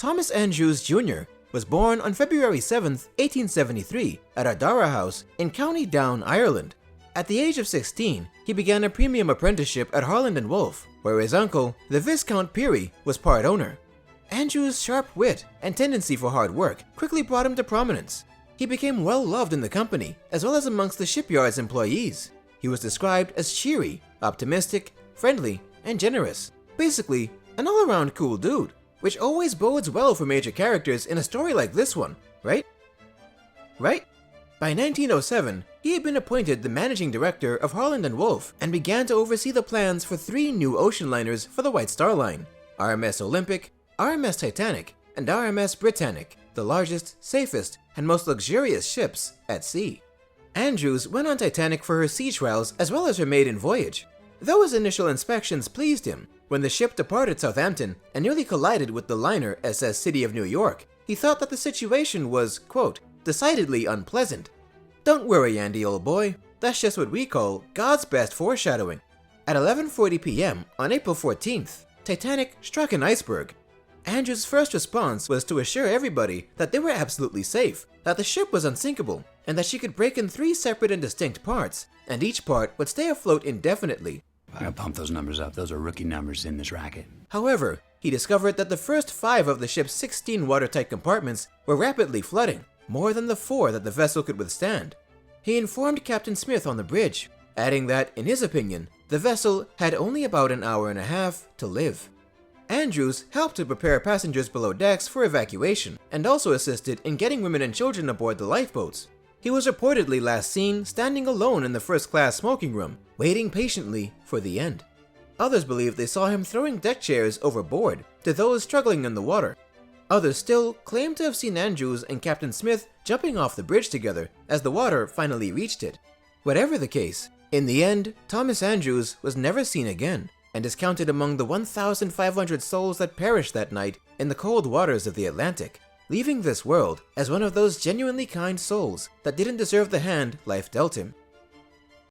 Thomas Andrews Jr. was born on February 7, 1873 at Ardara House in County Down, Ireland. At the age of 16, he began a premium apprenticeship at Harland & Wolff, where his uncle, the Viscount Peary, was part owner. Andrews' sharp wit and tendency for hard work quickly brought him to prominence. He became well loved in the company, as well as amongst the shipyard's employees. He was described as cheery, optimistic, friendly, and generous. Basically, an all-around cool dude, which always bodes well for major characters in a story like this one, right? Right? By 1907, he had been appointed the managing director of Harland & Wolff and began to oversee the plans for 3 new ocean liners for the White Star Line: RMS Olympic, RMS Titanic, and RMS Britannic, the largest, safest, and most luxurious ships at sea. Andrews went on Titanic for her sea trials as well as her maiden voyage. Though his initial inspections pleased him, when the ship departed Southampton and nearly collided with the liner SS City of New York, he thought that the situation was, quote, decidedly unpleasant. Don't worry, Andy, old boy. That's just what we call God's best foreshadowing. At 11:40 p.m. on April 14th, Titanic struck an iceberg. Andrews' first response was to assure everybody that they were absolutely safe, that the ship was unsinkable, and that she could break in 3 separate and distinct parts, and each part would stay afloat indefinitely. I gotta pump those numbers up. Those are rookie numbers in this racket. However, he discovered that the first 5 of the ship's 16 watertight compartments were rapidly flooding, more than the 4 that the vessel could withstand. He informed Captain Smith on the bridge, adding that, in his opinion, the vessel had only about an hour and a half to live. Andrews helped to prepare passengers below decks for evacuation, and also assisted in getting women and children aboard the lifeboats. He was reportedly last seen standing alone in the first-class smoking room, waiting patiently for the end. Others believe they saw him throwing deck chairs overboard to those struggling in the water. Others still claim to have seen Andrews and Captain Smith jumping off the bridge together as the water finally reached it. Whatever the case, in the end, Thomas Andrews was never seen again, and is counted among the 1,500 souls that perished that night in the cold waters of the Atlantic, leaving this world as one of those genuinely kind souls that didn't deserve the hand life dealt him.